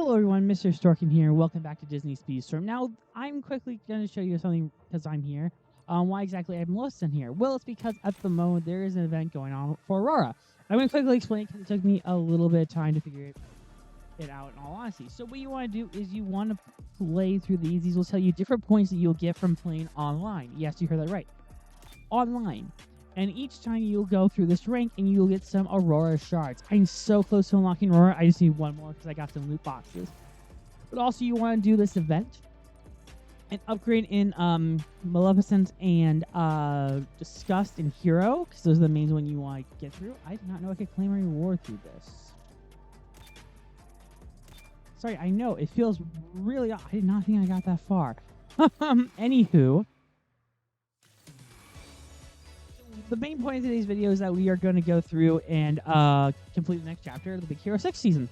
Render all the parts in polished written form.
Hello everyone, Mr. Storkin here. Welcome back to Disney Speedstorm. Now, I'm quickly going to show you something because I'm here. Why exactly I'm listed here? Well, it's because at the moment there is an event going on for Aurora. I'm going to quickly explain it because it took me a little bit of time to figure it out in all honesty. So what you want to do is you want to play through these. These will tell you different points that you'll get from playing online. Yes, you heard that right. Online. And each time you'll go through this rank and you'll get some Aurora shards. I'm so close to unlocking Aurora. I just need one more because I got some loot boxes. But also you want to do this event and upgrade in Maleficent and Disgust and Hero, because those are the main ones you want to get through. I did not know I could claim a reward through this. Sorry, I know it feels really odd. I did not think I got that far. Anywho, the main point of today's video is that we are going to go through and complete the next chapter of the Big Hero 6 season.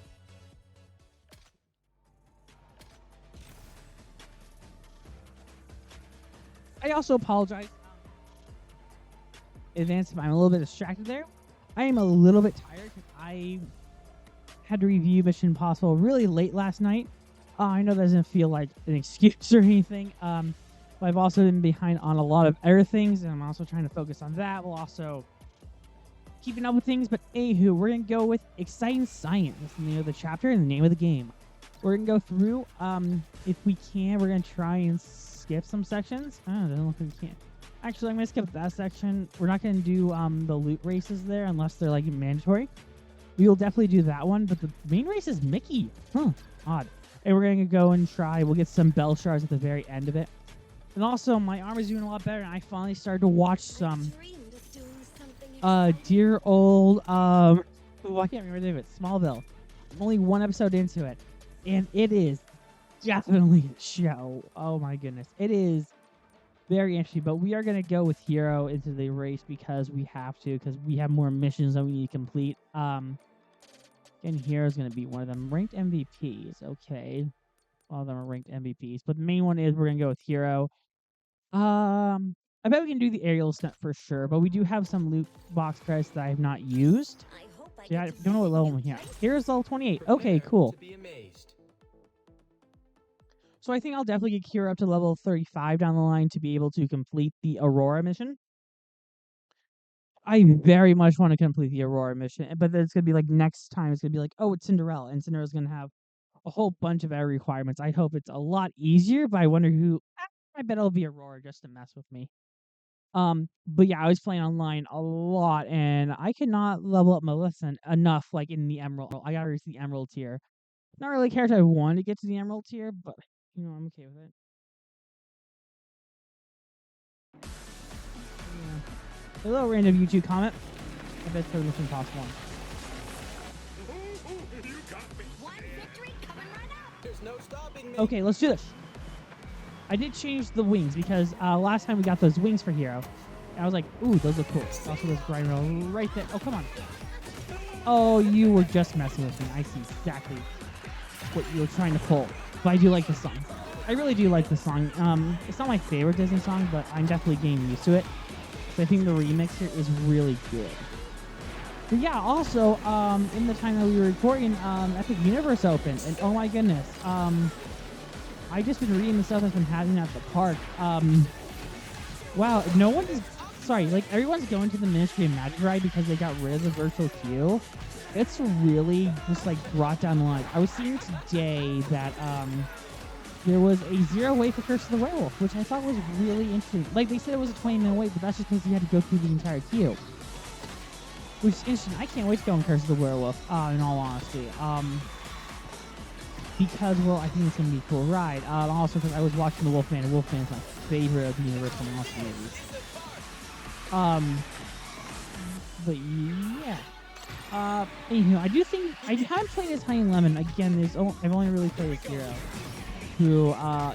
I also apologize in advance if I'm a little bit distracted there. I am a little bit tired because I had to review Mission Impossible really late last night. I know that doesn't feel like an excuse or anything. But I've also been behind on a lot of other things, and I'm also trying to focus on that while also keeping up with things. But anywho, we're going to go with Exciting Science. That's the name of the chapter and the name of the game. We're going to go through. If we can, we're going to try and skip some sections. Oh, it doesn't look like we can. Actually, I'm going to skip that section. We're not going to do the loot races there unless they're like mandatory. We will definitely do that one, but the main race is Mickey. Huh, odd. And we're going to go and try. We'll get some bell shards at the very end of it. And also, my arm is doing a lot better, and I finally started to watch some dear old, I can't remember the name of it, Smallville. I'm only one episode into it, and it is definitely a show. Oh my goodness. It is very interesting, but we are going to go with Hero into the race because we have to, because we have more missions that we need to complete. And Hero's going to be one of them. Ranked MVPs, okay. All of them are ranked MVPs, but the main one is we're going to go with Hero. I bet we can do the aerial stunt for sure, but we do have some loot box credits that I have not used. Yeah, I don't know what level I'm here. Here's level 28. Okay, cool. So I think I'll definitely get Kira up to level 35 down the line to be able to complete the Aurora mission. I very much want to complete the Aurora mission, but then it's going to be like next time it's going to be like, oh, it's Cinderella, and Cinderella's going to have a whole bunch of other requirements. I hope it's a lot easier, but I wonder who... I bet it'll be Aurora just to mess with me. But yeah, I was playing online a lot, and I could not level up Maleficent enough, like in the Emerald. I gotta reach the Emerald tier. Not really care if I wanted to get to the Emerald tier, but you know, I'm okay with it. Yeah. A little random YouTube comment. I bet it's for Mission Impossible. Okay, let's do this. I did change the wings because last time we got those wings for Hero. And I was like, ooh, those look cool. Also, this grind roll right there. Oh, come on. Oh, you were just messing with me. I see exactly what you were trying to pull. But I do like this song. I really do like this song. It's not my favorite Disney song, but I'm definitely getting used to it. So I think the remix here is really good. But yeah, also, in the time that we were recording, Epic Universe opened. And oh my goodness. I just been reading the stuff that's been happening at the park. Wow, no one is... Sorry, like, everyone's going to the Ministry of Magic ride because they got rid of the virtual queue. It's really just, like, brought down the line. I was seeing today that, there was a 0 wait for Curse of the Werewolf, which I thought was really interesting. Like, they said it was a 20-minute wait, but that's just because you had to go through the entire queue. Which is interesting. I can't wait to go on Curse of the Werewolf, in all honesty. Because, well, I think it's going to be a cool ride. Also, because I was watching The Wolfman, and Wolfman is my favorite of the Universal Monster movies. But yeah. Anywho, I do think, I haven't played as Honey Lemon. Again, I've only really played as Hero, who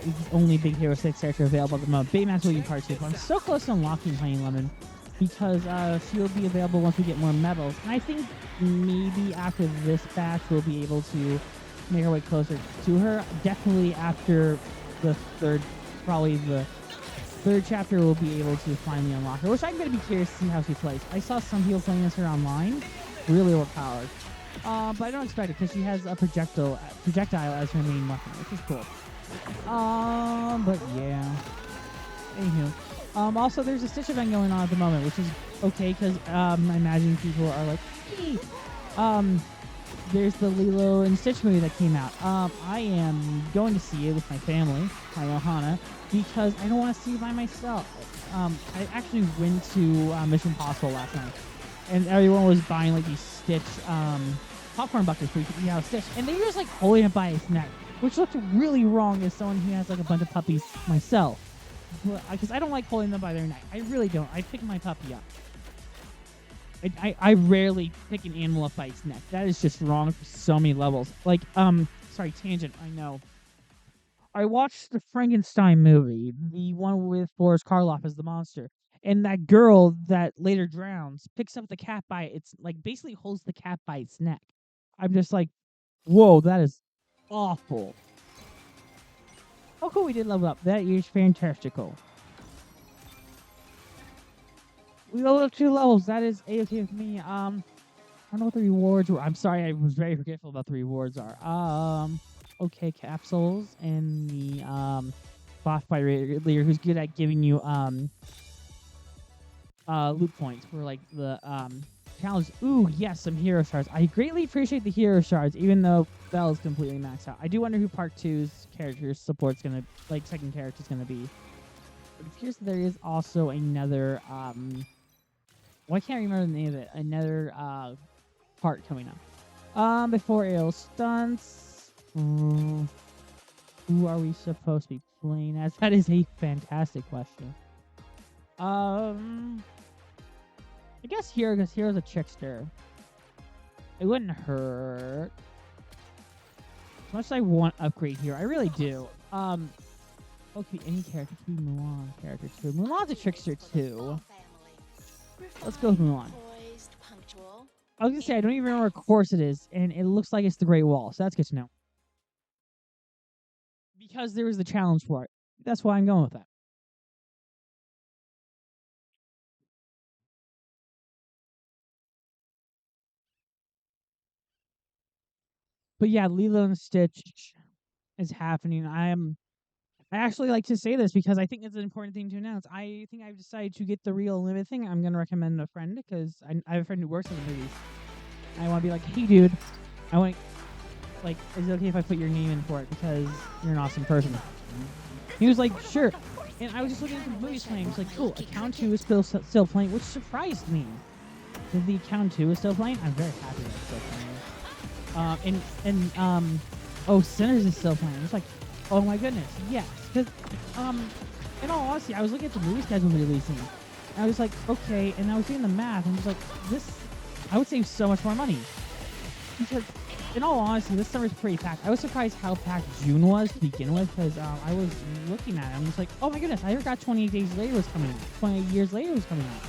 is the only Big Hero 6 character available at the moment. Baymax will be part 2, but I'm so close to unlocking Honey Lemon, because she will be available once we get more medals. And I think maybe after this batch, we'll be able to make our way closer to her. Definitely after the third chapter, we'll be able to finally unlock her, which I'm going to be curious to see how she plays. I saw some people playing this her online, really overpowered. But I don't expect it because she has a projectile as her main weapon, which is cool. But yeah. Anywho. Also, there's a Stitch event going on at the moment, which is okay because I imagine people are like, hey, there's the Lilo and Stitch movie that came out. I am going to see it with my family, my Ohana, because I don't want to see it by myself. I actually went to Mission Impossible last night, and everyone was buying like these Stitch popcorn buckets where you could eat out of Stitch, and they were just like holding it by its neck, which looked really wrong as someone who has like a bunch of puppies myself. Because I don't like holding them by their neck. I really don't. I pick my puppy up. I rarely pick an animal up by its neck. That is just wrong for so many levels. Like, sorry, tangent, I know. I watched the Frankenstein movie, the one with Boris Karloff as the monster. And that girl that later drowns picks up the cat by its, like, basically holds the cat by its neck. I'm just like, whoa, that is awful. Oh, cool, we did level up. That is fantastical. We leveled up 2 levels. That is A-okay with me. I don't know what the rewards were. I'm sorry, I was very forgetful about the rewards are. Okay, capsules and the boss fight leader who's good at giving you loot points for like the challenge. Ooh, yes, some hero shards. I greatly appreciate the hero shards, even though Bell is completely maxed out. I do wonder who Part 2's character support's gonna second character's gonna be. It appears that there is also another well, I can't remember the name of it. Another part coming up. Before AO stunts, who are we supposed to be playing as? That is a fantastic question. I guess Hero, because Hero's a trickster. It wouldn't hurt. As much as I want upgrade Hero, I really do. Okay, any character. It could be Mulan character too. Mulan's a trickster too. Let's go with Mulan. I was gonna say I don't even remember what course it is, and it looks like it's the Great Wall, so that's good to know. Because there was the challenge for it. That's why I'm going with that. But yeah, Lilo and Stitch is happening. I actually like to say this because I think it's an important thing to announce. I think I've decided to get the Real Limit thing. I'm gonna recommend a friend because I have a friend who works in the movies. I want to be like, hey, dude, I want like, is it okay if I put your name in for it because you're an awesome person? He was like, sure. And I was just looking at the movies playing. It's like, cool, Account 2 is still playing, which surprised me. That the Account 2 is still playing. I'm very happy that it's still playing. Oh, Sinners is still playing. It's like, oh my goodness, yes. Because, in all honesty, I was looking at the movie schedule releasing. And I was like, okay, and I was doing the math, and I was like, I would save so much more money. Because, in all honesty, this summer's pretty packed. I was surprised how packed June was to begin with, because I was looking at it. I'm just like, oh my goodness, I forgot 28 Days Later was coming out. 28 Years Later was coming out.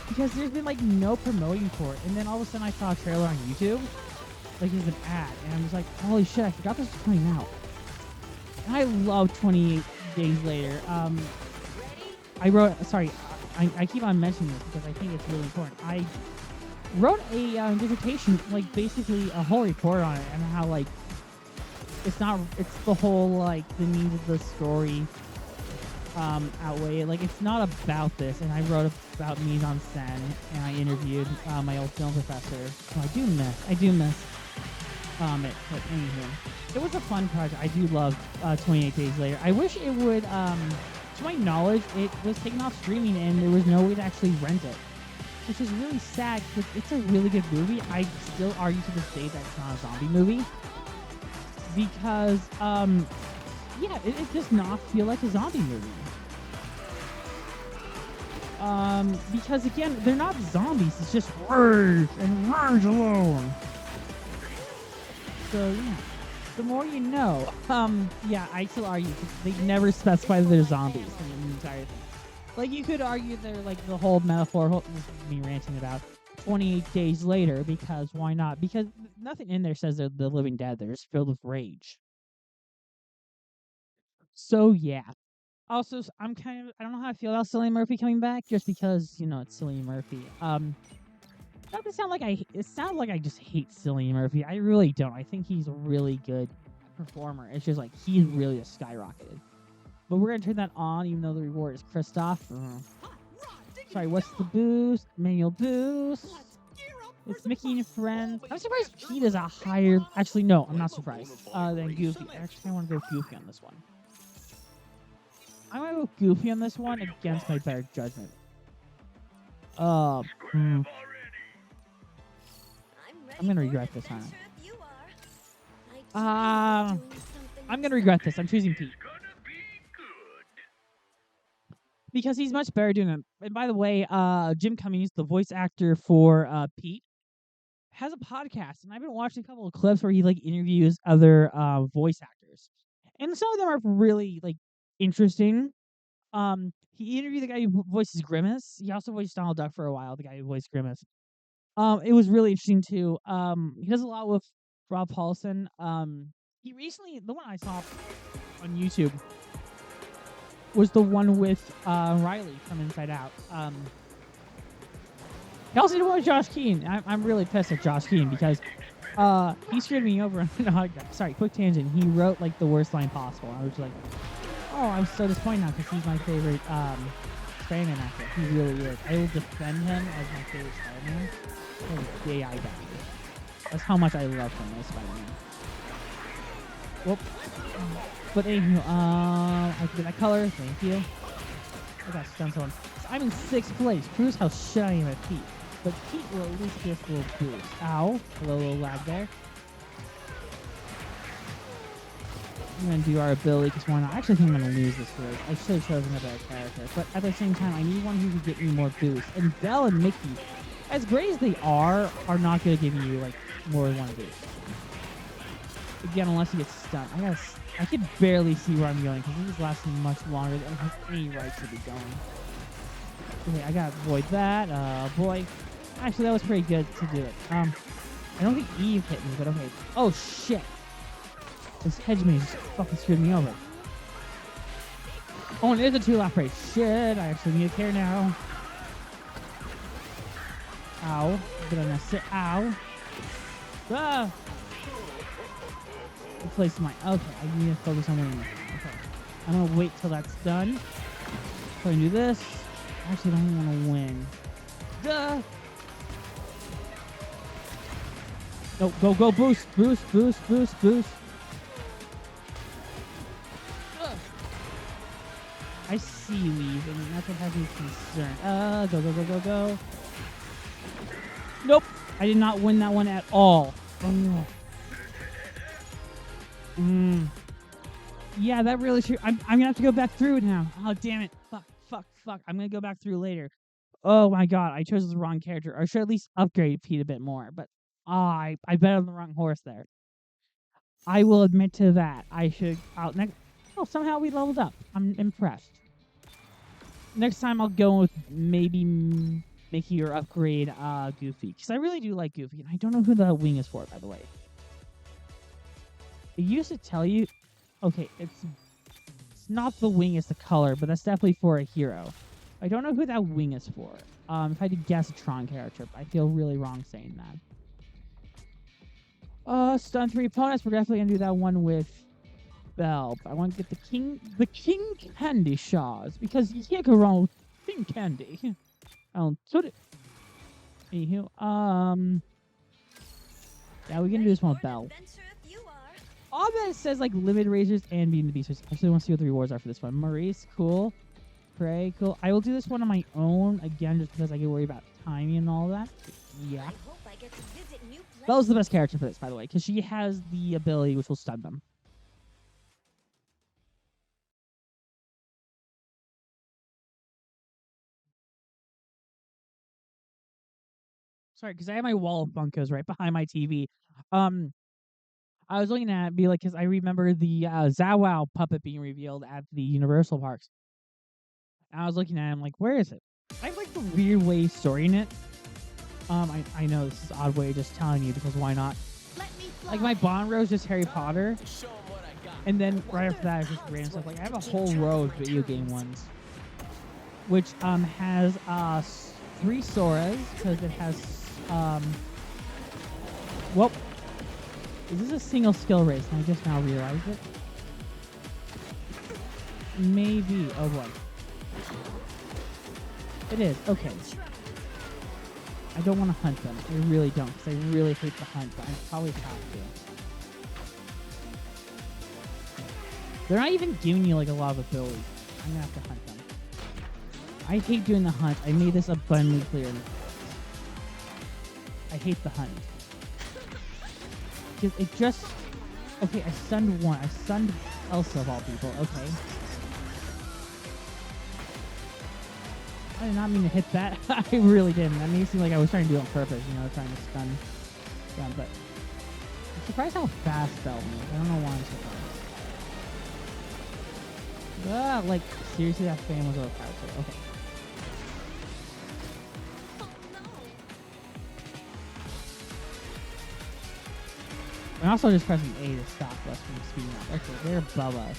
Because there's been, like, no promoting for it. And then all of a sudden I saw a trailer on YouTube. Like, there's an ad. And I was like, holy shit, I forgot this was coming out. And I love 28 Days Later. I keep on mentioning this because I think it's really important. I wrote a dissertation, like basically a whole report on it, and how like it's the whole like the needs of the story outweigh it. Like it's not about this, and I wrote about mise en scène, and I interviewed my old film professor. So I do miss it. But anywho, it was a fun project. I do love 28 Days Later. I wish it would. To my knowledge, it was taken off streaming, and there was no way to actually rent it, which is really sad because it's a really good movie. I still argue to this day that it's not a zombie movie because, yeah, it does not feel like a zombie movie. Because again, they're not zombies. It's just rage and rage alone. So yeah, the more you know. Yeah, I still argue they never specify that they're zombies in the entire thing. Like, you could argue they're, like, the whole metaphor, this is me ranting about 28 Days Later, because why not? Because nothing in there says they're the living dead. They're just filled with rage. So, yeah. Also, I don't know how I feel about Cillian Murphy coming back, just because, it's Cillian Murphy. Doesn't sound like it sounds like I just hate Cillian Murphy. I really don't. I think he's a really good performer. It's just like he's really just skyrocketed. But we're gonna turn that on, even though the reward is Kristoff. Sorry, what's the boost? Manual boost. It's Mickey and friends. I'm surprised Pete is a higher. Actually, no, I'm not surprised. Than Goofy. Actually, I want to go Goofy on this one. I'm gonna go Goofy on this one against my better judgment. I'm gonna regret this, huh? I'm gonna regret this. I'm choosing Pete. Because he's much better doing it. And by the way, Jim Cummings, the voice actor for Pete, has a podcast, and I've been watching a couple of clips where he like interviews other voice actors, and some of them are really like interesting. He interviewed the guy who voices Grimace. He also voiced Donald Duck for a while. The guy who voiced Grimace. It was really interesting too. He does a lot with Rob Paulson. He recently, the one I saw on YouTube was the one with Riley from Inside Out. He also did one with Josh Keane. I'm really pissed at Josh Keane because he screwed me over. No, sorry, quick tangent. He wrote like the worst line possible. I was like, oh, I'm so disappointed now because he's my favorite Spider-Man actor. He really is. I will defend him as my favorite Spider-Man till the day I die. That's how much I love him as Spider-Man. Whoop. But anywho, I can get that color. Thank you. I got stuns on. So I'm in 6th place. Proves how shit I am at Pete. But Pete will at least get a little boost. Ow. A little lag there. I'm going to do our ability because why not? I actually think I'm going to lose this race. I should have chosen a better character. But at the same time, I need one who can get me more boost. And Belle and Mickey, as great as they are not going to give you like more than one boost. Again, unless you get stunned. I can barely see where I'm going because this is lasting much longer than I have any right to be going. Okay, I gotta avoid that. Boy. Actually, that was pretty good to do it. I don't think Eve hit me, but okay. Oh, shit. This hedge maze just fucking screwed me over. Oh, and it is a 2-lap race. Shit, I actually need a care now. Ow. Gonna sit. Ow. Ah! Place my okay. I need to focus on winning. Okay, I'm gonna wait till that's done. So I can do this. I actually don't even want to win. Duh. No, go, boost. Ugh. I see leave, and that's what has me concerned. Go. Nope, I did not win that one at all. Oh no. Yeah, that really should. I'm gonna have to go back through it now. Oh, damn it. Fuck. I'm gonna go back through later. Oh my god, I chose the wrong character. I should at least upgrade Pete a bit more, but I bet on the wrong horse there. I will admit to that. I should out next. Oh, somehow we leveled up. I'm impressed. Next time I'll go with maybe Mickey or upgrade Goofy, because I really do like Goofy, and I don't know who the wing is for, by the way. It used to tell you, okay, it's not the wing, it's the color, but that's definitely for a hero. I don't know who that wing is for. If I had to guess a Tron character, but I feel really wrong saying that. Stun 3 opponents, we're definitely gonna do that one with Belle. But I want to get the King Candy Shaws, because you can't go wrong with King Candy. I'll put it. Anywho, yeah, we can do this one with Belle. All that it says like limited razors and beating the beast. I actually want to see what the rewards are for this one. Maurice, cool. Prey, cool. I will do this one on my own again, just because I get worried about timing and all that. Yeah. Belle's the best character for this, by the way, because she has the ability which will stun them. Sorry, because I have my wall of Funkos right behind my TV. I was looking at it, be like, because I remember the Zawow puppet being revealed at the Universal Parks. And I was looking at it, I'm like, where is it? I like the weird way of storing it. I know this is an odd way of just telling you, because why not? Like, my Bond row is just Harry Potter. And then right after that, it's just random stuff. Like, I have a whole row of video game ones. Which has 3 Soras, because it has Well, is this a single skill race? And I just now realized it. Maybe. Oh boy. It is. Okay. I don't want to hunt them. I really don't, because I really hate the hunt, but I probably have to. They're not even giving you like a lot of abilities. I'm gonna have to hunt them. I hate doing the hunt. I made this abundantly clear. I hate the hunt. Because it just... Okay, I stunned one. I stunned Elsa of all people. Okay. I did not mean to hit that. I really didn't. That made it seem like I was trying to do it on purpose, you know, trying to stun them. But I'm surprised how fast Bell moves. I don't know why I'm surprised. Like, seriously, that fan was overpowered. Okay. I'm also just pressing A to stop us from speeding up. Okay, they're above us.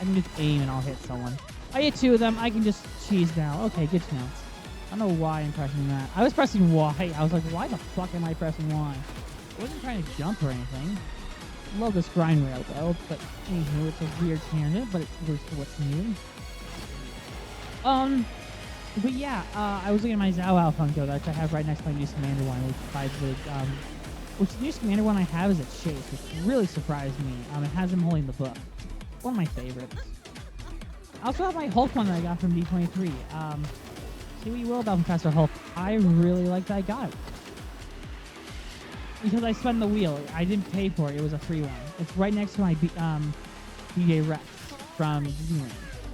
I can just aim and I'll hit someone. I hit two of them. I can just cheese now. Okay, good to know. I don't know why I'm pressing that. I was pressing Y. I was like, why the fuck am I pressing Y? I wasn't trying to jump or anything. I love this grind rail though, but anywho, it's a weird tangent, but it works for what's new. But yeah, I was looking at my Zhao Ao Funko that I have right next to my new Commander one, which the new Commander one I have is a Chase, which really surprised me. It has him holding the book. One of my favorites. I also have my Hulk one that I got from D23. See what you will about Professor Hulk. I really like that guy. Because I spun the wheel. I didn't pay for it. It was a free one. It's right next to my BJ Rex from Disneyland,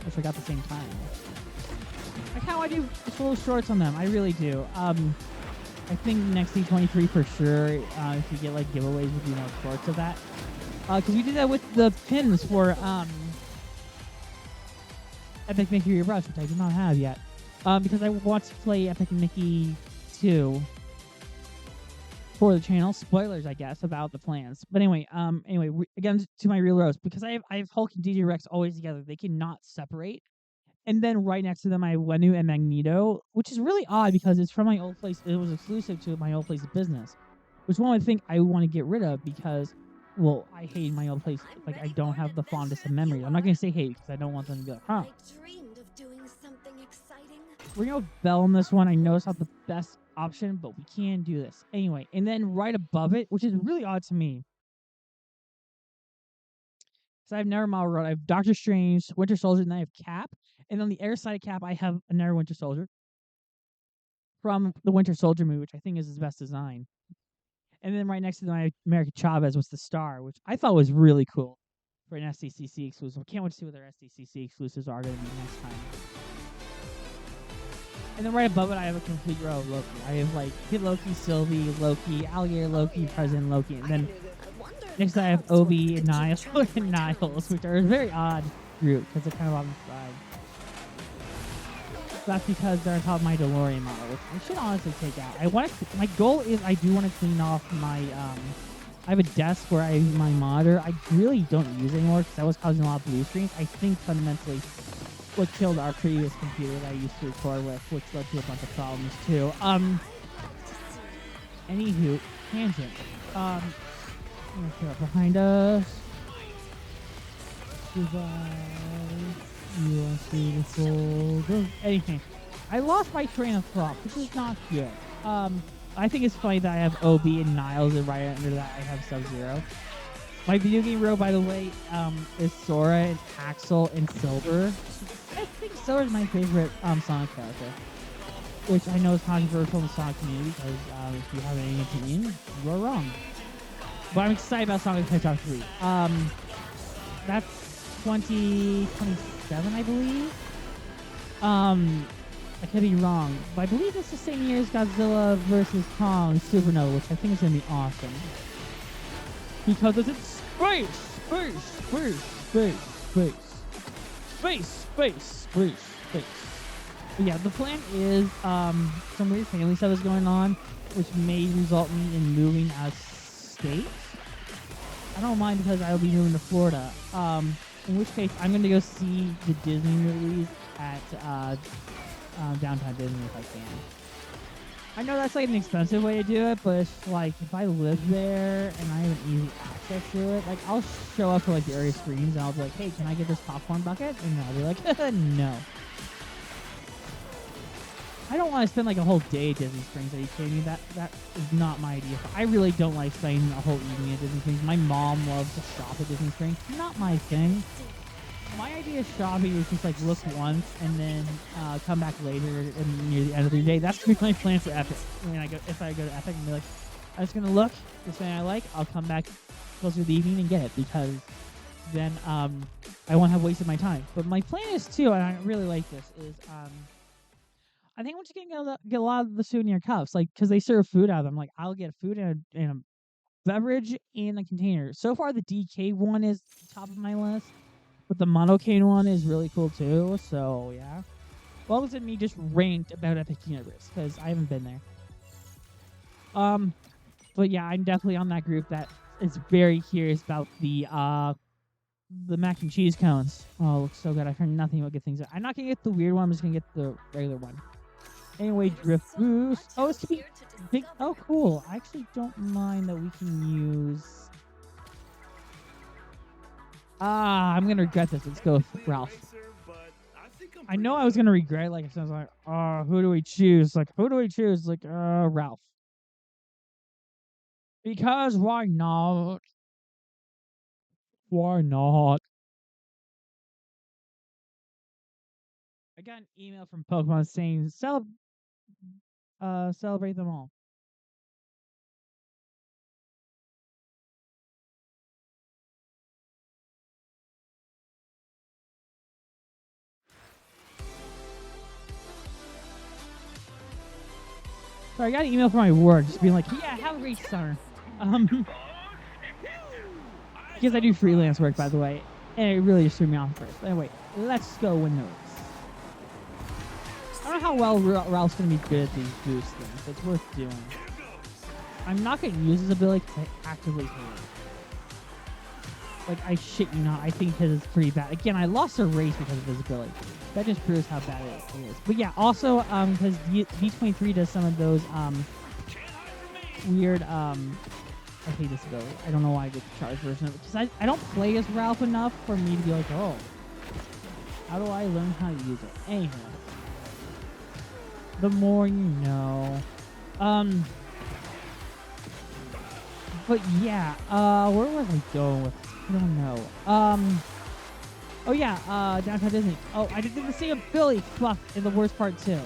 which I got the same time. Like how I do just little shorts on them. I really do. I think next D23 for sure. If you get like giveaways, we'll do more shorts of that. Because we did that with the pins for Epic Mickey Rebrush, which I do not have yet. Because I want to play Epic Mickey 2 for the channel. Spoilers, I guess, about the plans. But anyway, again, to my real roast, because I have Hulk and DJ Rex always together. They cannot separate. And then right next to them, I have Wenu and Magneto, which is really odd because it's from my old place. It was exclusive to my old place of business, which one I think I want to get rid of because, well, I hate my old place. Like, I don't have the fondest of memories. I'm not going to say hate because I don't want them to be like, huh. We're going to Bell on this one. I know it's not the best option, but we can do this. Anyway, and then right above it, which is really odd to me, because I have Never Mile Road, I have Doctor Strange, Winter Soldier, and then I have Cap. And on the air side of Cap, I have another Winter Soldier from the Winter Soldier movie, which I think is his best design. And then right next to them, I have America Chavez was the star, which I thought was really cool for an SDCC exclusive. I can't wait to see what their SDCC exclusives are going to be next time. And then right above it, I have a complete row of Loki. I have like Kid Loki, Sylvie, Loki, Alligator Loki, President Loki, and then next I have Obi and Niles, which are a very odd group because they're kind of on the side. That's because they're on top of my DeLorean model, which I should honestly take out. My goal is I do want to clean off my, I have a desk where I use my monitor. I really don't use it anymore because that was causing a lot of blue screens. I think fundamentally what killed our previous computer that I used to record with, which led to a bunch of problems too. Anywho, tangent. Behind us. You are beautiful. Anything. I lost my train of thought, which is not good. I think it's funny that I have OB and Niles, and right under that I have Sub-Zero. My video game row, by the way, is Sora and Axel and Silver. I think Silver is my favorite Sonic character, which I know is controversial in the Sonic community because if you have any opinion, you are wrong. But I'm excited about Sonic the Hedgehog 3. That's 2027, I believe. I could be wrong, but I believe it's the same year as Godzilla vs. Kong Supernova, which I think is going to be awesome. Because it's in space. But yeah, the plan is some weird family stuff is going on, which may result me in moving out of state. I don't mind because I will be moving to Florida. In which case, I'm gonna go see the Disney movies at downtown Disney if I can. I know that's like an expensive way to do it, but it's like if I live there and I have an easy access to it, like I'll show up for like the early screens and I'll be like, hey, can I get this popcorn bucket? And I'll be like, no. I don't want to spend like a whole day at Disney Springs. Are you kidding me? That is not my idea. I really don't like spending a whole evening at Disney Springs. My mom loves to shop at Disney Springs. Not my thing. My idea of shopping is just like look once and then come back later and near the end of the day. That's gonna be my plan for Epic. If I go to Epic and be like, I'm just gonna look this thing I like. I'll come back closer to the evening and get it because then I won't have wasted my time. But my plan is too, and I really like this, is I think I'm just gonna get a lot of the souvenir cups, like because they serve food out of them. Like I'll get food in a beverage in a container. So far, the DK one is top of my list. But the monocane one is really cool too, so yeah. Well, was it me just rant about Epic Universe, because I haven't been there. But yeah, I'm definitely on that group that is very curious about the mac and cheese cones. Oh, it looks so good. I've heard nothing about good things. I'm not gonna get the weird one, I'm just gonna get the regular one. Anyway, Drift Boost. Oh, it's to be big. Oh, cool. I actually don't mind that we can use... I'm gonna regret this. Let's go with Ralph. I know I was gonna regret, like, if I was like, who do we choose? Like, who do we choose? Like, Ralph. Because why not? Why not? I got an email from Pokemon saying, celebrate them all. So I got an email from my work just being like, yeah, have a great summer. Because I do freelance work, by the way, and it really just threw me off first. Anyway, let's go win those. I don't know how well Ralph's going to be good at these boost things, but it's worth doing. I'm not going to use his ability because I actively hate it. Like, I shit you not, I think his is pretty bad. Again, I lost a race because of his ability. That just proves how bad it is. But yeah, also, because V23 does some of those, weird, I hate this ability. I don't know why I get the charge version of it. Because I don't play as Ralph enough for me to be like, oh, how do I learn how to use it? Anyway. The more you know. But yeah, where was I going with this? I don't know. Oh yeah, Downtown Disney. Oh, I did the same ability fluff in the worst part too.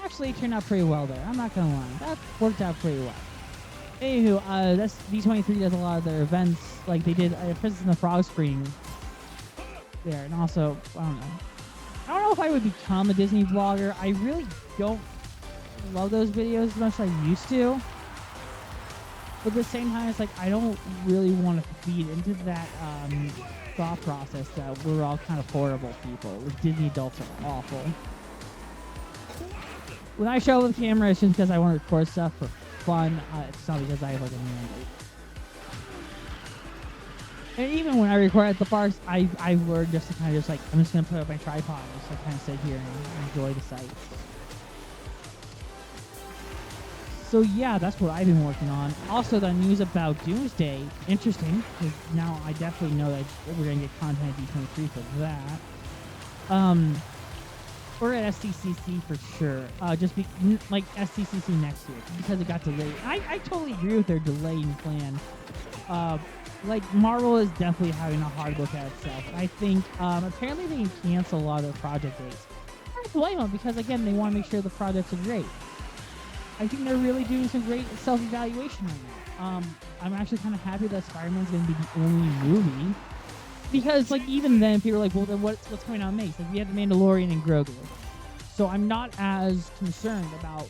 Actually, it turned out pretty well there. I'm not gonna lie. That worked out pretty well. Anywho, that's V23 does a lot of their events. Like they did Princess and the Frog screen there, and also I don't know if I would become a Disney vlogger. I really don't love those videos as much as I used to. But at the same time, it's like I don't really want to feed into that thought process that we're all kind of horrible people. Disney adults are awful. When I show up with the camera, it's just because I want to record stuff for fun. It's not because I have like a mandate. And even when I record at the parks, I learned just to kind of just like, I'm just going to put up my tripod and just like kind of sit here and enjoy the sights. So yeah, that's what I've been working on. Also, the news about Doomsday, interesting, because now I definitely know that we're going to get content at D23 for that. We're at SDCC for sure. Just like SDCC next year, because it got delayed. I totally agree with their delaying plan. Like, Marvel is definitely having a hard look at itself. I think, apparently they can cancel a lot of their project dates. I don't blame them, because again, they want to make sure the projects are great. I think they're really doing some great self-evaluation right now. I'm actually kind of happy that Spider-Man's going to be the only movie. Because, like, even then, people are like, well, then what's coming out in May? Like, we have The Mandalorian and Grogu. So I'm not as concerned about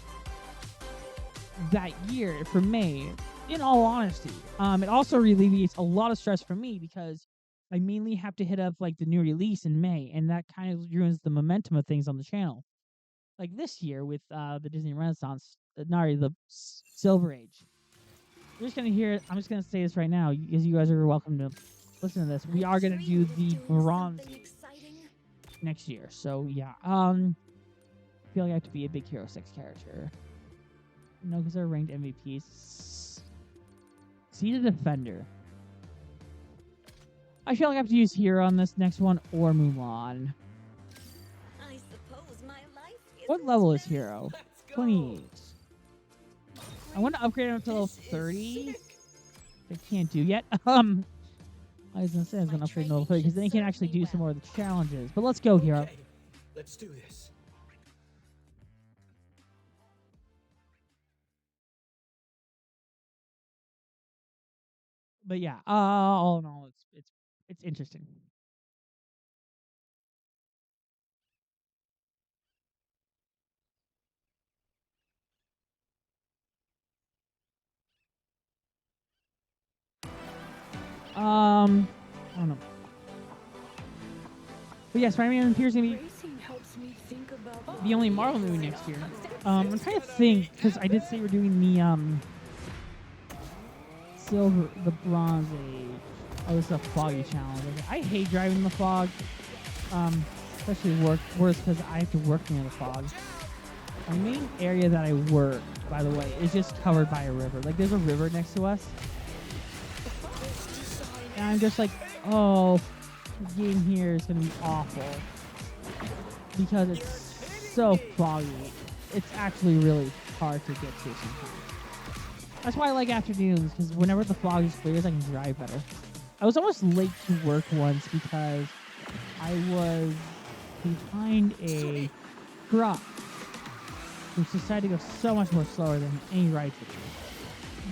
that year for May, in all honesty. It also alleviates a lot of stress for me because I mainly have to hit up, like, the new release in May, and that kind of ruins the momentum of things on the channel. Like this year with the Disney Renaissance, the Silver Age. You're just gonna hear it. I'm just gonna say this right now, because you guys are welcome to listen to this. We are gonna do the bronze next year. So yeah. I feel like I have to be a big Hero 6 character. No, because they're ranked MVPs. See the defender. I feel like I have to use Hero on this next one or Mulan. I suppose my life What level is Hero? 28. I want to upgrade him to level 30. I can't do yet. I was gonna say I was gonna upgrade to level 30 because then he can actually do some more of the challenges. But let's go, Hero. Okay, let's do this. But yeah, all in all, it's interesting. I don't know. But yeah, Spider-Man appears to be the only Marvel movie next year. I'm trying to think because I did say we're doing the the Bronze Age. Oh, this is a foggy challenge. I hate driving in the fog. Especially worse because I have to work near the fog. The main area that I work, by the way, is just covered by a river. Like, there's a river next to us. And I'm just like, oh, the game here is going to be awful. Because it's so foggy. It's actually really hard to get to sometimes. That's why I like afternoons, because whenever the fog is clear, I can drive better. I was almost late to work once because I was behind a truck, which decided to go so much more slower than any ride would do.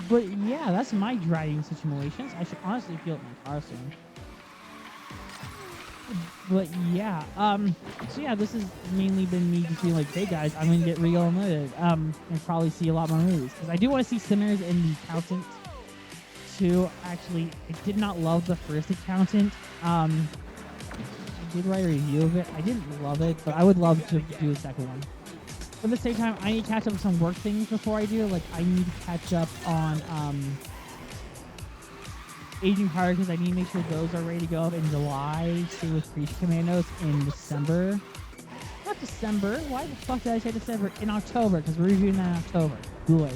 But yeah, that's my driving situations. I should honestly feel it in my car soon. But yeah, so yeah, this has mainly been me just being like, hey guys, I'm gonna get real unlimited. And probably see a lot more movies. Because I do want to see Sinners and The Accountant too. Actually, I did not love the first Accountant. I did write a review of it. I didn't love it, but I would love to do a second one. But at the same time, I need to catch up with some work things before I do. Like, I need to catch up on Agent Carter because I need to make sure those are ready to go up in July. Same with Creature Commandos in December. Not December. Why the fuck did I say December? In October, because we're reviewing that in October. Boy.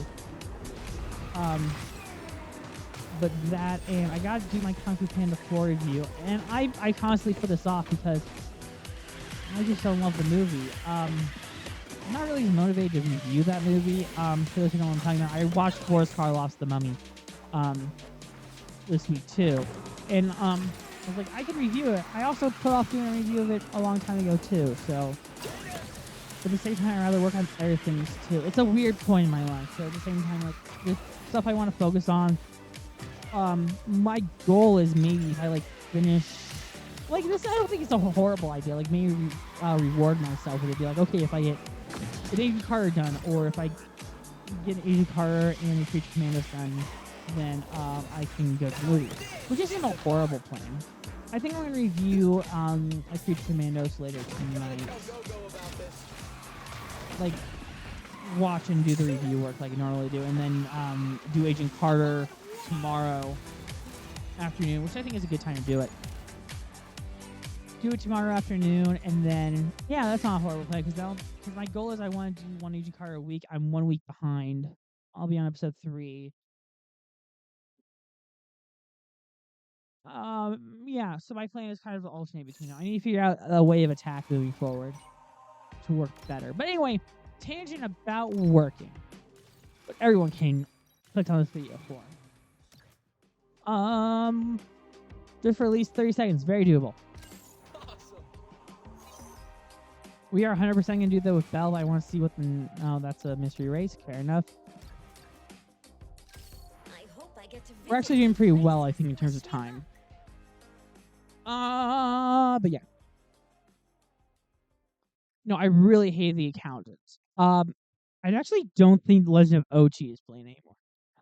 But that, and I gotta do my Kung Fu Panda 4 review. And I constantly put this off because I just don't love the movie. I'm not really motivated to review that movie. For those who know what I'm talking about, I watched Boris Karloff's The Mummy this week too. And I was like, I can review it. I also put off doing a review of it a long time ago too, so at the same time I'd rather work on other things too. It's a weird point in my life, so at the same time, like, there's stuff I want to focus on. My goal is maybe if I like finish like this, I don't think it's a horrible idea. Like, maybe reward myself with it. Be like, okay, if I get an Agent Carter done, or if I get an Agent Carter and the Creature Commandos done, then I can go to the movies, which isn't a horrible plan. I think I'm gonna review Creature Commandos later tonight. Like, watch and do the review work like I normally do, and then do Agent Carter tomorrow afternoon, which I think is a good time to do it. Do it tomorrow afternoon, and then yeah, that's not a horrible plan because my goal is I want to do one Agent Carter a week. I'm 1 week behind. I'll be on episode 3. Yeah, so my plan is kind of alternate between them. I need to figure out a way of attack moving forward to work better. But anyway, tangent about working. But everyone can click on this video for. Just for at least 30 seconds. Very doable. Awesome. We are 100% going to do that with Belle. I want to see what the... Oh, that's a mystery race. Fair enough. I hope I get to We're actually doing pretty well, I think, in terms of time. But yeah. No, I really hate The Accountant. I actually don't think Legend of Ochi is playing anymore.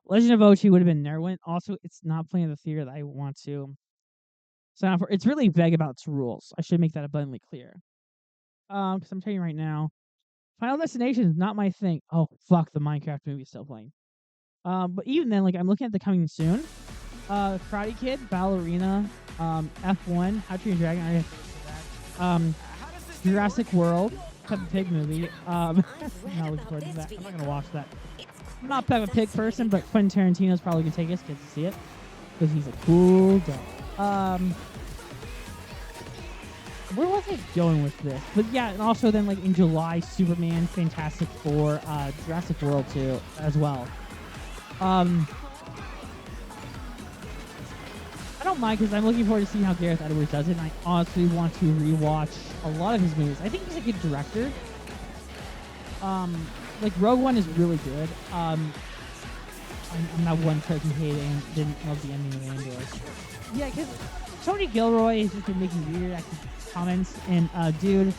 Legend of Ochi would have been there. Also, it's not playing the theater that I want to sign up for. It's really vague about its rules. I should make that abundantly clear. Because I'm telling you right now, Final Destination is not my thing. Oh, fuck, the Minecraft movie is still playing. But even then, like, I'm looking at the coming soon. Karate Kid, Ballerina, F1, How to Train Your Dragon. I already have that. Jurassic World, Peppa Pig movie. I'm not looking forward to that. I'm not gonna watch that. I'm not a Peppa Pig person, but Quentin Tarantino's probably gonna take us, get to see it, because he's a cool guy. Where was I going with this? But yeah, and also then like in July, Superman, Fantastic Four, Jurassic World 2 as well. I don't mind because I'm looking forward to seeing how Gareth Edwards does it, and I honestly want to rewatch a lot of his movies. I think he's a good director. Like Rogue One is really good. I'm not one person hating, didn't love the ending of Andor. Yeah, because Tony Gilroy has just been making weird comments, and dude,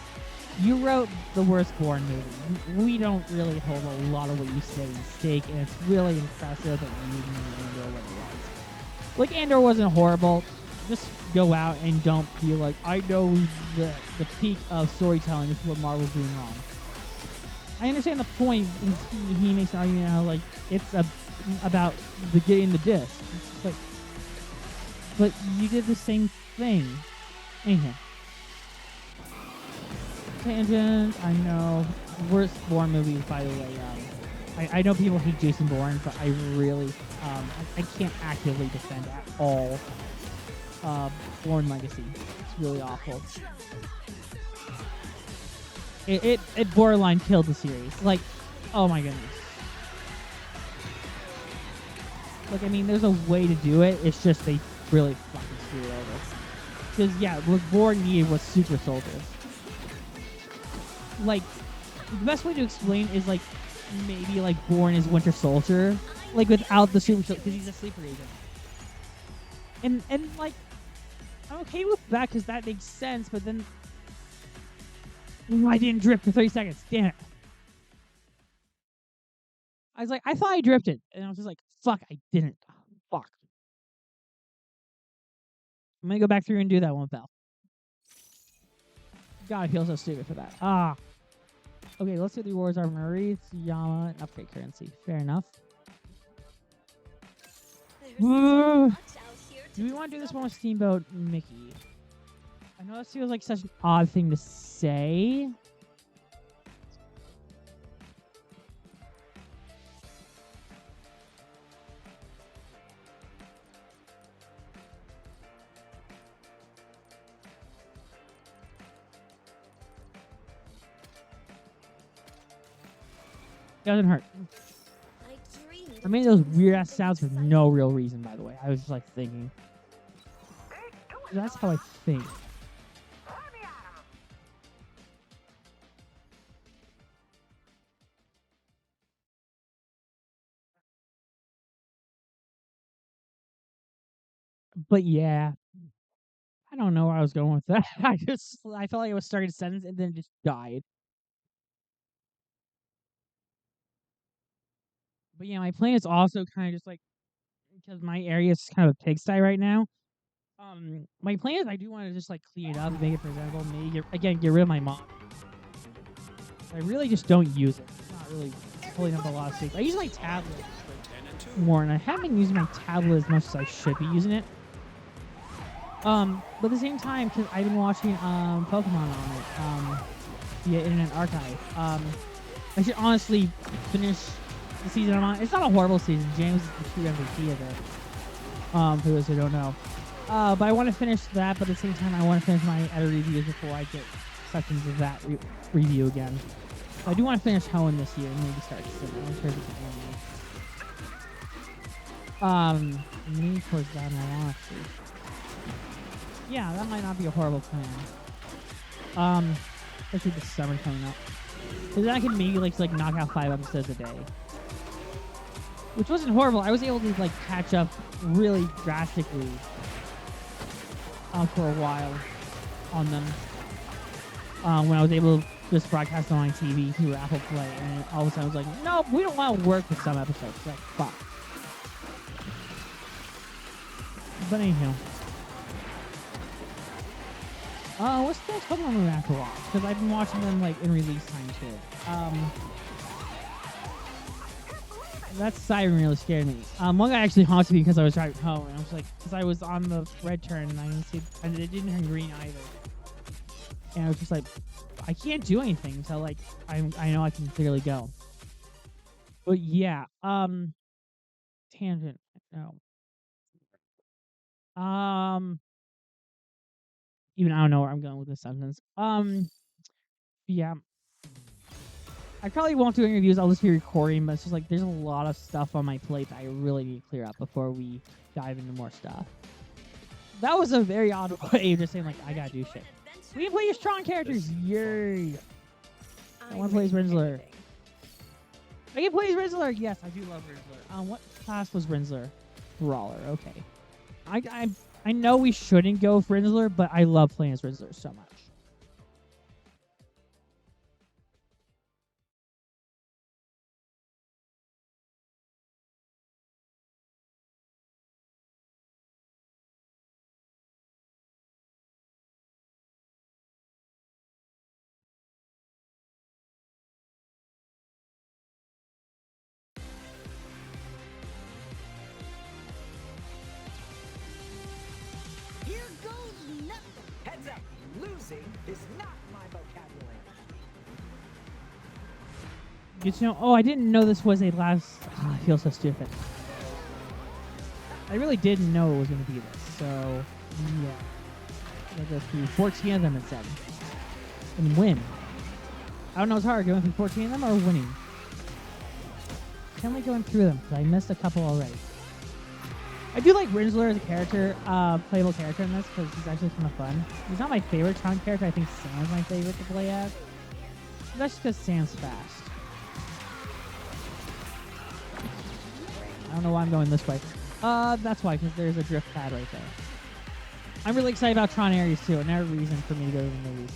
you wrote the worst Bourne movie. We don't really hold a lot of what you say in stake, and it's really impressive that you're using Andor what it was. Like, Andor wasn't horrible. Just go out and don't feel like, I know the peak of storytelling is what Marvel's doing wrong. I understand the point. He makes an argument how, like, it's about getting the disc. It's like, but you did the same thing. Anyhow. Tangent, I know. Worst Bourne movies, by the way. I know people hate Jason Bourne, but I really, I can't actively defend at all Bourne Legacy. It's really awful. It borderline killed the series. Like, oh my goodness. Like, I mean, there's a way to do it. It's just they really fucking screwed it over. Because, yeah, what Bourne needed was super soldiers. Like, the best way to explain is, like, maybe, like, Bourne is Winter Soldier. Like, without the super soldier, because he's a sleeper agent. And, like, I'm okay with that because that makes sense, but then I didn't drift for 30 seconds. Damn it. I was like, I thought I drifted. And I was just like, fuck, I didn't. Fuck. I'm going to go back through and do that one, pal. God, I feel so stupid for that. Okay, let's do the rewards are Maurice, Yama, and upgrade currency. Fair enough. Do we want to do this one with Steamboat Mickey? I know this feels like such an odd thing to say. Doesn't hurt. I made those weird ass sounds for no real reason, by the way. I was just like thinking. That's how I think. But yeah, I don't know where I was going with that. I felt like I was starting a sentence and then it just died. But yeah, my plan is also kind of just like, because my area is kind of a pigsty right now. My plan is I do want to just like clean it up, make it presentable, maybe get rid of my mom. I really just don't use it. It's not really pulling up a lot of space. I use my tablet more, and I haven't been using my tablet as much as I should be using it. But at the same time, because I've been watching Pokemon on it via Internet Archive. I should honestly finish the season I'm on. It's not a horrible season. James is the true MVP of it. For those who don't know. But I want to finish that, but at the same time, I want to finish my editor reviews before I get sucked into that review again. So I do want to finish Hoenn this year and maybe start leaning towards that in all honesty. Yeah, that might not be a horrible plan. Especially the summer coming up. Because then I can maybe like knock out 5 episodes a day. Which wasn't horrible. I was able to like catch up really drastically for a while on them. When I was able to just broadcast them on TV through Apple Play, and all of a sudden I was like, no, we don't want to work with some episodes. Like, fuck. But anyhow. What's the next Pokemon movie I have to watch? Because I've been watching them like in release time too. That siren really scared me. One guy actually haunted me because I was driving home, and I was like, because I was on the red turn, and I didn't see, and it didn't turn green either. And I was just like, I can't do anything until like I know I can clearly go. But yeah, tangent. No. Even I don't know where I'm going with this sentence. Yeah. I probably won't do interviews. I'll just be recording, but it's just like there's a lot of stuff on my plate that I really need to clear up before we dive into more stuff. That was a very odd way of just saying like I gotta do shit. We can play your strong characters. Yay! I want to play as Rinsler. I can play as Rinsler. Yes, I do love Rinsler. What class was Rinsler? Brawler. Okay. I know we shouldn't go for Rinsler, but I love playing as Rinsler so much. Here goes nothing. Heads up, losing is not my vocabulary. Good to know. Oh, I didn't know this was a last. Oh, I feel so stupid. I really didn't know it was going to be this. So, yeah. I'll go through 14 of them instead. And win. I don't know it's hard, going through 14 of them or winning. Kind of like going through them, because I missed a couple already. I do like Rinsler as a character, playable character in this, because he's actually kind of fun. He's not my favorite strong character. I think Sam's my favorite to play as. That's just because Sam's fast. I don't know why I'm going this way. That's why, because there's a drift pad right there. I'm really excited about Tron Ares too. Another reason for me to go to the movies.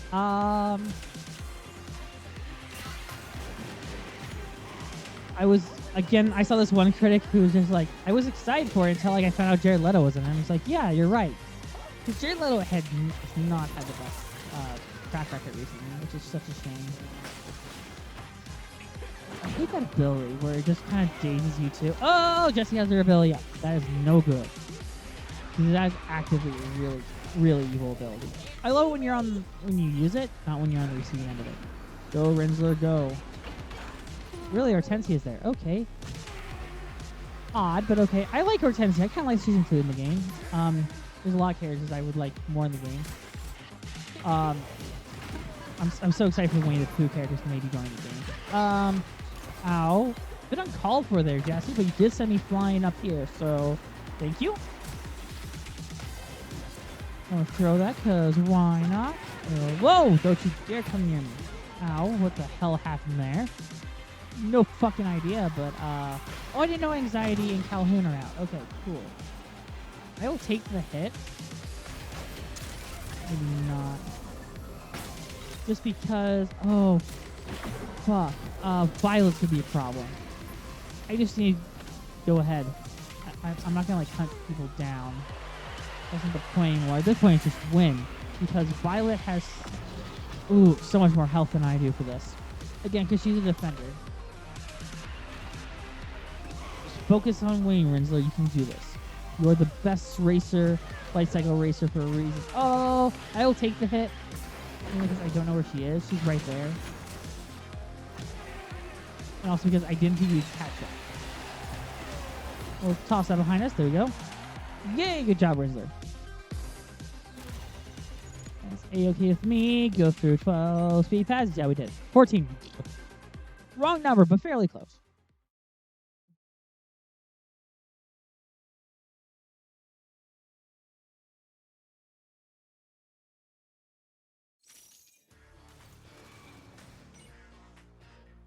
I saw this one critic who was just like, I was excited for it until like I found out Jared Leto was in it. I was like, yeah, you're right. Because Jared Leto has not had the best track record recently, which is such a shame. I hate that ability where it just kind of dazes you too. Oh, Jesse has her ability up. That is no good. That is actively a really, really evil ability. I love it when you use it, not when you're on the receiving end of it. Go, Rinsler, go. Really, Hortensia is there. Okay. Odd, but okay. I like Hortensia. I kind of like Season 2 in the game. There's a lot of characters I would like more in the game. I'm so excited for Winnie the Pooh characters to maybe join the game. Ow. Bit uncalled for there, Jesse, but you did send me flying up here, so thank you. I'm gonna throw that, because why not? Whoa! Don't you dare come near me. Ow, what the hell happened there? No fucking idea, but, oh, I didn't know Anxiety and Calhoun are out. Okay, cool. I will take the hit. Maybe not. Just because, oh, fuck. Violet could be a problem. I just need to go ahead. I'm not gonna, like, hunt people down. That's not the point anymore. At this point, it's just win. Because Violet has, so much more health than I do for this. Again, because she's a defender. Just focus on winning, Rinsler. You can do this. You're the best racer, light cycle racer for a reason. Oh, I will take the hit. Only because I don't know where she is. She's right there. And also because I didn't think we'd catch her. We'll toss that behind us. There we go. Yay, good job, Rinsler. That's A-okay with me. Go through 12 speed pads. Yeah, we did. 14. Wrong number, but fairly close.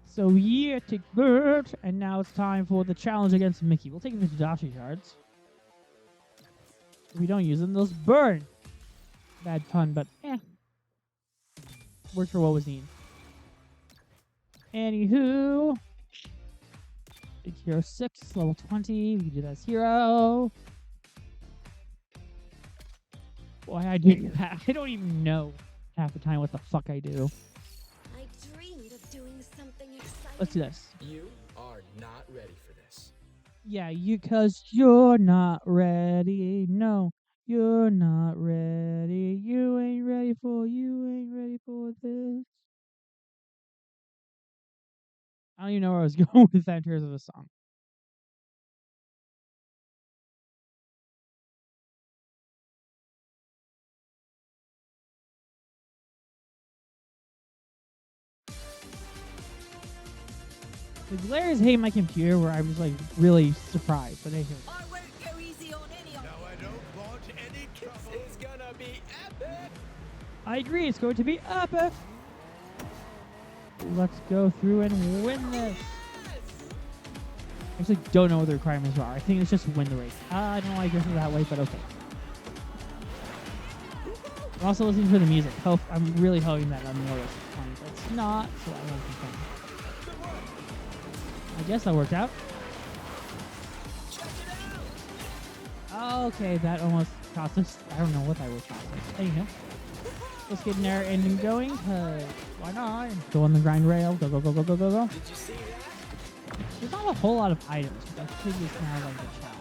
So yeah, take that, and now it's time for the challenge against Mickey. We'll take the Tadashi shards. If we don't use them, those burn. Bad pun, but works for what was needed. Anywho, big hero 6, level 20. We can do that as hero. Why I do that? I don't even know half the time what the fuck I do. I dreamed of doing something exciting. Let's do this. You are not ready for this. Yeah, cause you're not ready. No, you're not ready. You ain't ready for this. I don't even know where I was going with that in terms of the song. The glare is hating my computer where I was like really surprised. But anyway. I won't go easy on any of Now I don't want any trouble. This is gonna be epic. I agree, it's going to be epic. Let's go through and win this. I actually don't know what the requirements are. I think it's just win the race. I don't know why I guess it that way, but okay. I'm also listening to the music. I'm really hoping that I'm more fun. It's not, so I won't complain. I guess that worked out. Okay, that almost cost us. I don't know what that would cost us. Anyhow, let's get in there and going, cause why not? Go on the grind rail. Go, go, go, go, go, go, go. Did you see that? There's not a whole lot of items, but I think it's now like the challenge.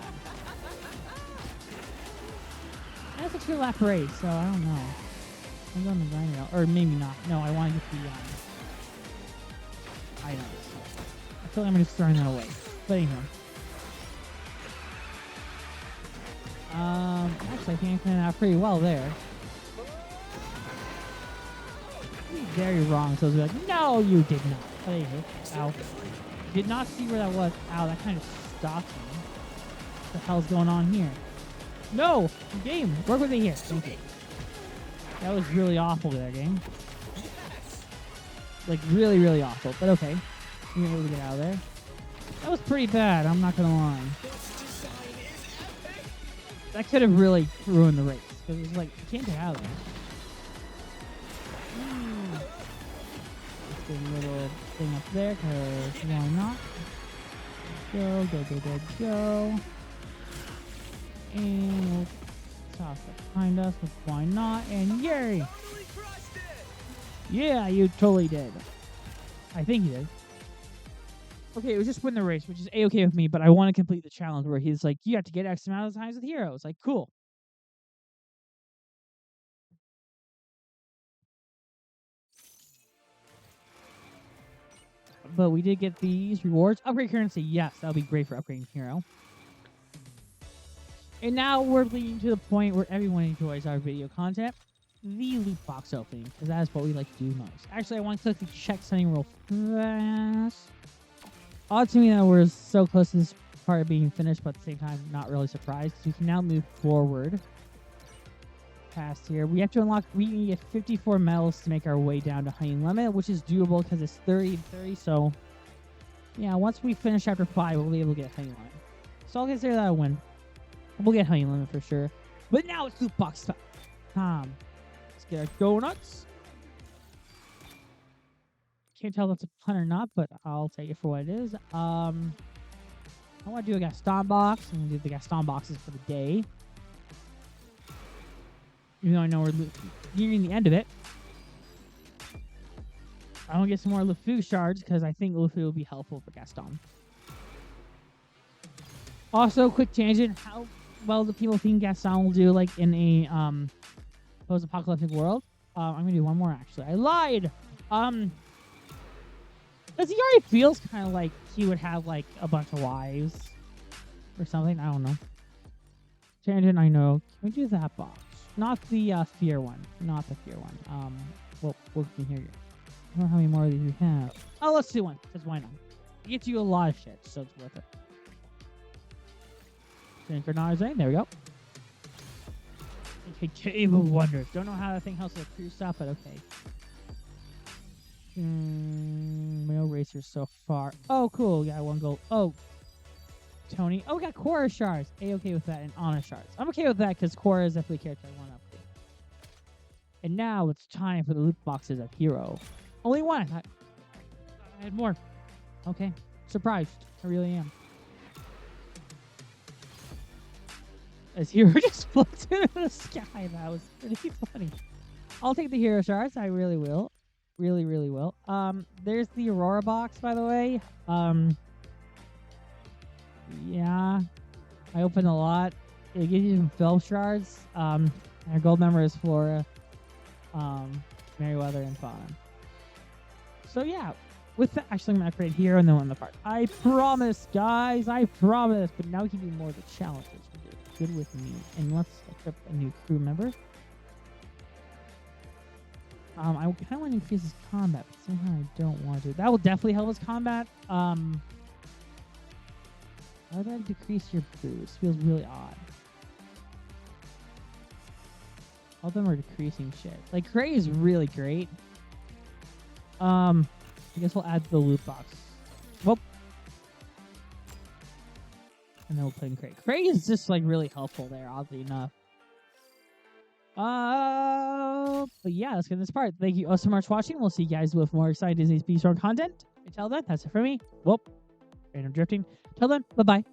That's a 2-lap race, so I don't know. I'm going the grind rail, or maybe not. No, I want to get the items. I feel like I'm just throwing that away. But anyhow. Actually, I think I planned out pretty well there. Very wrong, so I was like, no, you did not. But anyway, ow. Did not see where that was. Ow, that kind of stopped me. What the hell's going on here? No! Game! Work with me here. Thank you. That was really awful there, game. Like, really, really awful. But okay. You were able to get out of there. That was pretty bad, I'm not gonna lie. That could have really ruined the race. Because it was like, you can't get out of there. Let's get a little thing up there, because why not? Go, go, go, go, go. And we'll toss it behind us, but why not? And yay! Yeah, you totally did. I think you did. Okay, it was just win the race, which is A-okay with me, but I want to complete the challenge where he's like, you have to get X amount of times with heroes. Like, cool. But we did get these rewards. Upgrade currency, yes, that'll be great for upgrading hero. And now we're leading to the point where everyone enjoys our video content. The loot box opening, because that's what we like to do most. Actually, I want to quickly check something real fast. Odd to me that we're so close to this part of being finished, but at the same time, not really surprised. So we can now move forward past here. We have to unlock, we need to get 54 medals to make our way down to Honey Limit, which is doable because it's 30 and 30. So, yeah, once we finish chapter 5, we'll be able to get Honey Limit. So I'll consider that a win. We'll get Honey Limit for sure. But now it's loot box time. Let's get our donuts. Can't tell if that's a pun or not, but I'll take it for what it is. I want to do a Gaston box. I'm going to do the Gaston boxes for the day. Even though I know we're nearing the end of it. I want to get some more LeFou shards because I think LeFou will be helpful for Gaston. Also, quick tangent. How well do people think Gaston will do like in a post-apocalyptic world? I'm going to do one more actually. I lied! Because he already feels kind of like he would have like a bunch of wives or something. I don't know. Tangent, I know. Can we do that box? Not the fear one. Not the fear one. Well, we can hear you. I don't know how many more of these we have. Oh, let's do one. Because why not? It gets you a lot of shit, so it's worth it. Synchronizing. There we go. Okay, Cave of Wonders. Don't know how that thing helps with crew stuff, but okay. No racers so far. Oh, cool. Got one gold. Oh, Tony. Oh, we got Korra shards. A-okay with that and Honor shards. I'm okay with that because Korra is definitely a character I want to upgrade. And now it's time for the loot boxes of Hero. Only one. I thought I had more. Okay. Surprised. I really am. As Hero just floats into the sky. That was pretty funny. I'll take the Hero shards. I really will. Really, really will. There's the Aurora box, by the way. Yeah. I opened a lot. It gives you some film shards. Our gold member is Flora, Merryweather, and Fauna. So yeah, with that, actually I'm gonna upgrade here and then on the part. I promise, guys, I promise. But now we can do more of the challenges. Good with me. And let's equip a new crew member. I kind of want to increase his combat, but somehow I don't want to. That will definitely help his combat. How did that decrease your boost? Feels really odd. All of them are decreasing shit. Like, Cray is really great. I guess we'll add to the loot box. Whoop. And then we'll put in Cray. Cray is just, like, really helpful there, oddly enough. But yeah, let's get this part. Thank you all so much for watching. We'll see you guys with more exciting Disney Speedstorm content. Until then, that's it for me. Whoop. Random drifting. Till then, bye-bye.